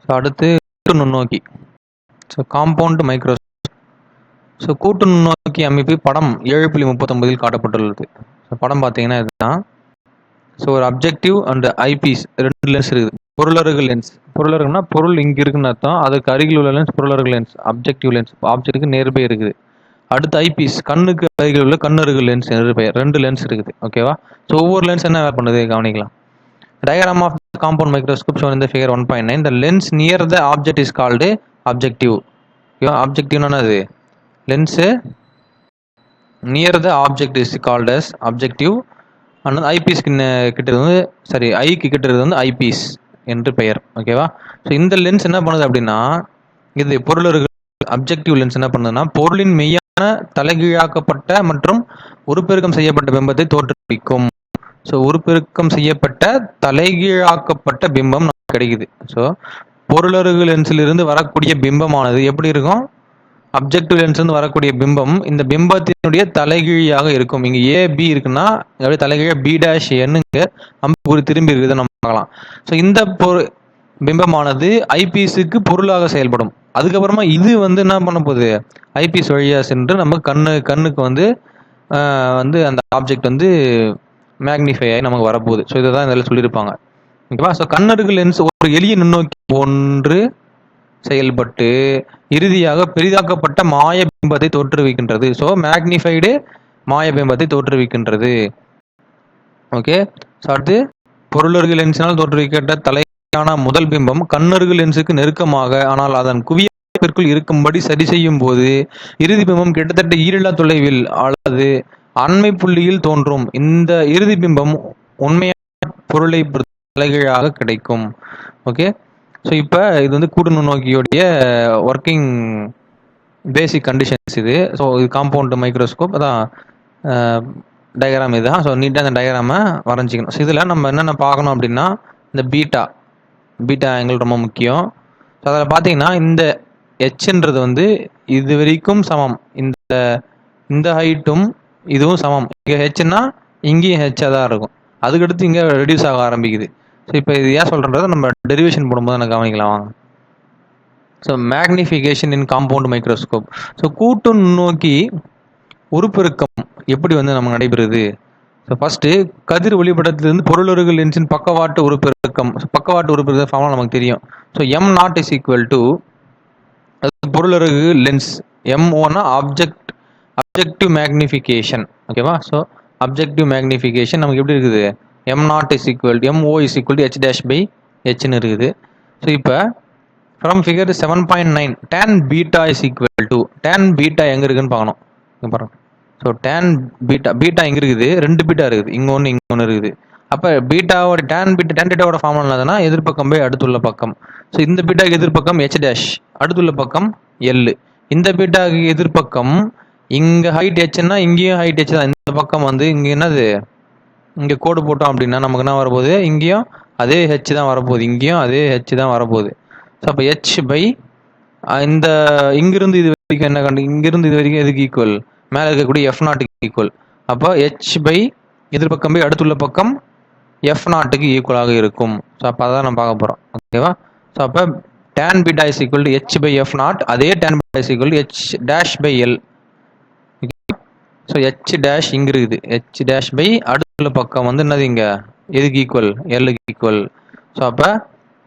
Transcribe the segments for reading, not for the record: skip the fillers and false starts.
So அடுத்து கூட்டு நுண்ணோக்கி. So compound microscope. ஸோ கூட்டு நுண்ணோக்கி அமைப்பு படம் 7.39 காட்டப்பட்டுள்ளது. ஸோ படம் பார்த்தீங்கன்னா இதுதான். ஸோ ஒரு அப்ஜெக்டிவ் அண்ட் ஐபீஸ் 2 லென்ஸ் இருக்குது. பொருளருகு லென்ஸ். பொருளருகுனா பொருள் இங்கே இருக்குன்னு அர்த்தம். அதுக்கு அருகில் உள்ள லென்ஸ் பொருளருகு லென்ஸ். Objective lens. ஆப்ஜெக்ட்டுக்கு நேர்பை இருக்குது. அடுத்து ஐபீஸ், கண்ணுக்கு அருகில் உள்ள கண்ணருகு லென்ஸ் என்று பெயர். 2 லென்ஸ் இருக்குது. ஓகேவா? ஸோ ஒவ்வொரு லென்ஸ் என்ன வேலை பண்ணுது கவனிக்கலாம். Diagram of compound microscope shown in the figure 1.9. The lens near the object is called objective. ஆப்ஜெக்டிவ்னா என்னது? Lens near the object is called as objective. ஆனால் ஐபீஸ்க்கு கிட்ட இருந்து ஐக்கு கிட்ட இருந்து ஐபீஸ் என்று பெயர். ஓகேவா? ஸோ இந்த லென்ஸ் என்ன பண்ணுது அப்படின்னா, இது பொருளருகு அப்ஜெக்டிவ் லென்ஸ் என்ன பண்ணுதுன்னா, பொருளின் மெய்யான தலைகீழாக்கப்பட்ட மற்றும் உருப்பெருக்கம் செய்யப்பட்ட பிம்பத்தை தோற்றுவிக்கும். ஸோ உருப்பெருக்கம் செய்யப்பட்ட தலைகீழாக்கப்பட்ட பிம்பம் நமக்கு கிடைக்குது. ஸோ பொருளருகு லென்ஸிலிருந்து வரக்கூடிய பிம்பமானது எப்படி இருக்கும்? அப்ஜெக்டிவ் லென்ஸ்லேருந்து வரக்கூடிய பிம்பம் இந்த பிம்பத்தினுடைய தலைகீழியாக இருக்கும். இங்கே ஏபி இருக்குன்னா அப்படியே தலைகீழ பி டேஷ் என்னங்க அம்புக்குறி திரும்பி இருக்குது நம்ம பார்க்கலாம். ஸோ இந்த பிம்பமானது ஐபீஸுக்கு பொருளாக செயல்படும். அதுக்கப்புறமா இது என்ன பண்ண போகுது? ஐபீஸ் வழியாக சென்று நம்ம கண்ணுக்கு வந்து அந்த ஆப்ஜெக்ட் மேக்னிஃபை ஆகி நமக்கு வரப்போகுது. ஸோ இதை தான் இதில் சொல்லியிருப்பாங்க. ஓகேவா? ஸோ கண்ணருகு லென்ஸ் ஒரு எளிய நுண்ணோக்கி போன்று செயல்பட்டு இறுதியாக பெரிதாக்கப்பட்ட மாய பிம்பத்தை தோற்றுவிக்கின்றது. ஸோ மேக்னிஃபைடு மாய பிம்பத்தை தோற்றுவிக்கின்றது. ஓகே. ஸோ அடுத்து பொருளருகு லென்ஸினால் தோற்றுவிக்கப்பட்ட தலையான முதல் பிம்பம் கண்ணருகு லென்ஸுக்கு நெருக்கமாக ஆனால் அதன் குவியத்திற்குள் இருக்கும்படி சரி செய்யும் போது இறுதி பிம்பம் கிட்டத்தட்ட ஈரில்லா தொலைவில் அல்லது அண்மை புள்ளியில் தோன்றும். இந்த இறுதி பிம்பம் உண்மையான பொருளை தலைகீழாக கிடைக்கும். ஓகே. ஸோ இப்போ இது கூட்டு நுண்ணோக்கியோடைய ஒர்க்கிங் பேசிக் கண்டிஷன்ஸ் இது. ஸோ இது காம்பவுண்ட் மைக்ரோஸ்கோப் அதான் டயக்ராம் இதுதான். ஸோ நீட்டாக அந்த டயக்ராமை வரைஞ்சிக்கணும். ஸோ இதில் நம்ம என்னென்ன பார்க்கணும் அப்படின்னா, இந்த பீட்டா ஆங்கிள் ரொம்ப முக்கியம். ஸோ அதில் பார்த்தீங்கன்னா இந்த ஹெச்ன்றது இது வரைக்கும் சமம். இந்த ஹைட்டும் இதுவும் சமம். இங்கே ஹெச்னா இங்கேயும் ஹெச்சாக தான் இருக்கும். அதுக்கடுத்து இங்கே ரெடியூஸ் ஆக ஆரம்பிக்குது. ஸோ இப்போ இது ஏன் சொல்கிறேன்றதை நம்ம டெரிவேஷன் போடும்போது எனக்கு கவனிக்கலாம் வாங்க. ஸோ மேக்னிஃபிகேஷன் இன் காம்பவுண்ட் மைக்ரோஸ்கோப். ஸோ கூட்டு நுண்ணோக்கி உருப்பெருக்கம் எப்படி நம்ம நடைபெறுது? ஸோ ஃபஸ்ட்டு கதிர் ஒளிப்படத்திலிருந்து பொருளருகு லென்ஸின் பக்கவாட்டு உருப்பெருக்கம். பக்கவாட்டு உருப்பெருக்கம் ஃபார்முலா நமக்கு தெரியும். So m0 is equal to பொருளருகு லென்ஸ், m1 அப்ஜெக்டிவ் மேக்னிஃபிகேஷன். ஓகேவா? ஸோ அப்ஜெக்டிவ் மேக்னிஃபிகேஷன் நமக்கு எப்படி இருக்குது? m0 is equal to mo is equal to h dash by h ன்னு இருக்குது. ஸோ இப்போ from figure 7.9 tan beta is equal to tan beta எங்கே இருக்குன்னு பார்க்கணும். இங்கே பாருங்க. ஸோ tan பீட்டா எங்கே இருக்குது? 2 பீட்டா இருக்குது. இங்கே ஒன்று இருக்குது. அப்போ பீட்டாவோட tan பீட்டாவோட ஃபார்முலா என்னதுன்னா எதிர்பக்கம் போய் அடுத்துள்ள பக்கம். ஸோ இந்த பீட்டாவுக்கு எதிர்பக்கம் h dash, அடுத்துள்ள பக்கம் L. இந்த பீட்டாவுக்கு எதிர்பக்கம் இங்கே ஹைட் ஹெச்னா இங்கேயும் ஹைட் ஹெச் தான். இந்த பக்கம் இங்கே என்னது? இங்கே கோடு போட்டோம் அப்படின்னா நமக்கு என்ன வரப்போகுது? இங்கேயும் அதே ஹெச் தான் வரப்போகுது, இங்கேயும் அதே ஹெச் தான் வரப்போகுது. ஸோ அப்போ ஹெச் பை இந்த இங்கிருந்து இது வரைக்கும் என்ன இங்கிருந்து இது வரைக்கும் எதுக்கு ஈக்குவல்? மேலே இருக்கக்கூடிய f0க்கு ஈக்குவல். அப்போ ஹெச் பை எதிர்பக்கம் பை அடுத்துள்ள பக்கம் f0க்கு ஈக்குவலாக இருக்கும். ஸோ அப்போ அதான் நம்ம பார்க்க போகிறோம். ஓகேவா? ஸோ அப்போ tan beta is equal to h by f0, அதே tan beta is equal to h dash by L. So H dash இங்கே இருக்குது. ஹெச் டேஷ் பை அடுத்துள்ள பக்கம் என்னது? இங்கே எதுக்கு ஈக்குவல்? எல்லுக்கு ஈக்குவல். ஸோ அப்போ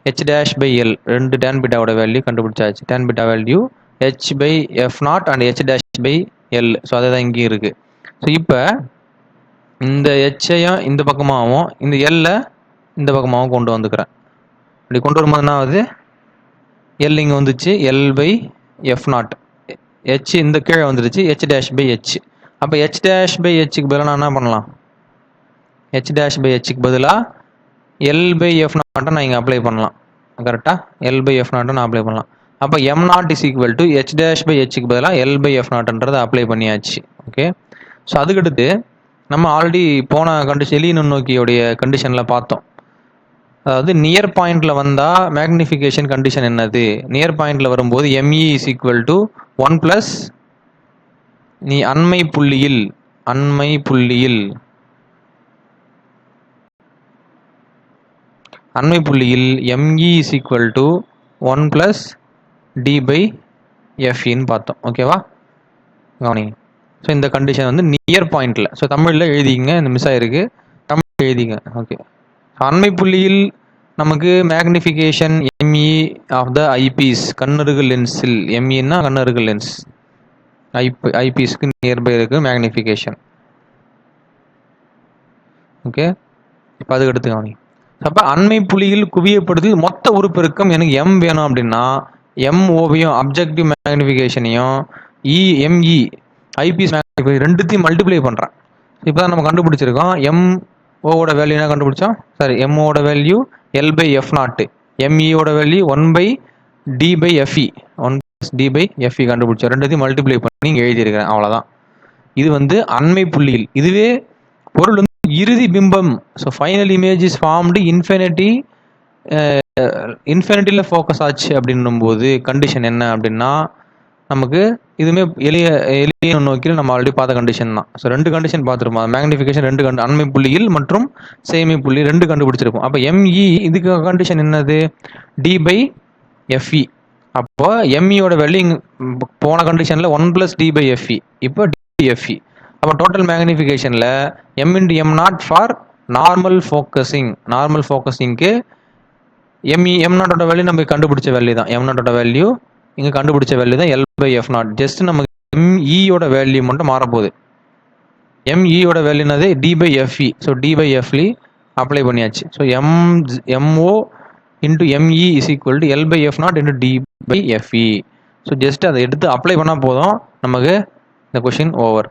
H dash by L, 2 tan பீட்டாவோட வேல்யூ கண்டுபிடிச்சாச்சு. tan beta value H by f0 and H dash by L. So அதை தான் இங்கேயும் இருக்குது. ஸோ இப்போ இந்த ஹெச்சையும் இந்த பக்கமாகவும் இந்த எல்லை இந்த பக்கமாகவும் கொண்டு வந்துக்கிறேன். இப்படி கொண்டு வரும்போது என்ன ஆகுது? எல் இங்கே வந்துச்சு, எல் பை f0. ஹெச் இந்த கீழே வந்துருச்சு, ஹெச் டேஷ் பை ஹெச். அப்போ ஹெச் டேஷ் பை ஹெச்சுக்கு பதிலாக நான் என்ன பண்ணலாம்? ஹெச் டேஷ் பை ஹெச்சுக்கு பதிலாக எல் பை f0 நான் இங்கே அப்ளை பண்ணலாம். கரெக்டாக? எல் பை f0 நான் அப்ளை பண்ணலாம். அப்போ m0 is equal to H dash by ஹெச்சுக்கு பதிலாக எல் பை f0ன்றதை அப்ளை பண்ணியாச்சு. ஓகே. ஸோ அதுக்கடுத்து நம்ம ஆல்ரெடி போன கண்டிஷன் எளிய நுண்ணோக்கியோடைய கண்டிஷனில் பார்த்தோம். அதாவது நியர் பாயிண்டில் வந்தால் மேக்னிஃபிகேஷன் கண்டிஷன் என்னது? நியர் பாயிண்டில் வரும்போது ME is equal to 1 plus நீ அண்மை புள்ளியில் ME is equal to 1 + d/Feன்னு பார்த்தோம். ஓகேவா? கவனிங்க. ஸோ இந்த கண்டிஷன் வந்து நியர் பாயிண்ட்ல. ஸோ தமிழில் எழுதிங்க, இந்த மிஸ் ஆயிருக்கு. தமிழ் எழுதிங்க. ஓகே. அண்மை புள்ளியில் நமக்கு magnification M E of the eyepiece கண்ணருகு லென்ஸில், எம்இன்னா கண்ணருகு லென்ஸ், ஐபீஸ்க்கு நியர்பை இருக்கு மேக்னிஃபிகேஷன். ஓகே. இப்போ அதுக்கு எடுத்து கவனிங்க. அப்போ அண்மை புள்ளியில் குவியப்படுதல் மொத்த உருப்பெருக்கம் எனக்கு எம் வேணும் அப்படின்னா எம்ஓவையும் அப்ஜெக்டிவ் மேக்னிஃபிகேஷனையும் எம்இ ஐபிஎஸ் மேக்னிஃபிகேஷன் ரெண்டுத்தையும் மல்டிப்ளை பண்ணுறேன். இப்போ தான் நம்ம கண்டுபிடிச்சிருக்கோம். எம்ஓவோட வேல்யூ என்ன கண்டுபிடிச்சோம்? சாரி, எம்ஓவோட வேல்யூ L/F0, எம்இயோட வேல்யூ 1/D/Fe, 1+D/Fe கண்டுபிடிச்சோம். ரெண்டுத்தையும் மல்டிப்ளை பண்ணி இங்கே எழுதியிருக்கிறேன். அவ்வளோதான். இது வந்து அண்மை புள்ளியில். இதுவே பொருள் வந்து இறுதி பிம்பம். So final image is formed இன்ஃபினிட்டியில் ஃபோக்கஸ் ஆச்சு அப்படின்னும் போது கண்டிஷன் என்ன அப்படின்னா நமக்கு இதுவுமே எளிய நோக்கில் நம்ம ஆல்ரெடி பார்த்த கண்டிஷன் தான். ஸோ 2 கண்டிஷன் பார்த்துருப்போம். மேக்னிஃபிகேஷன் 2 அண்மை புள்ளியில் மற்றும் சேமி புள்ளி 2 கண்டுபிடிச்சிருப்போம். அப்போ எம்இ இதுக்கு கண்டிஷன் என்னது? D/Fe. அப்போ எம்இயோட வேல்யூ போன கண்டிஷனில் 1+D/Fe, இப்போ D/Fe. அப்போ டோட்டல் மேக்னிஃபிகேஷனில் M/M0 for normal focusing. Normal ஃபோக்கஸிங்க்கு M0ஓட வேல்யூ நம்ம கண்டுபிடிச்ச வேல்யூ தான். M0ஓட வேல்யூ இங்கே கண்டுபிடிச்ச வேல்யூ தான் L/F0. ஜஸ்ட் நமக்கு எம்இயோட வேல்யூ மட்டும் மாறப்போகுது. எம்இயோட வேல்யூ என்னது? D/Fe. ஸோ D/Fe அப்ளை பண்ணியாச்சு. So MO into M E is equal to L/F0 into D/Fe. So just அதை எடுத்து அப்ளை பண்ணால் போதும், நமக்கு இந்த கொஷின் ஓவர்.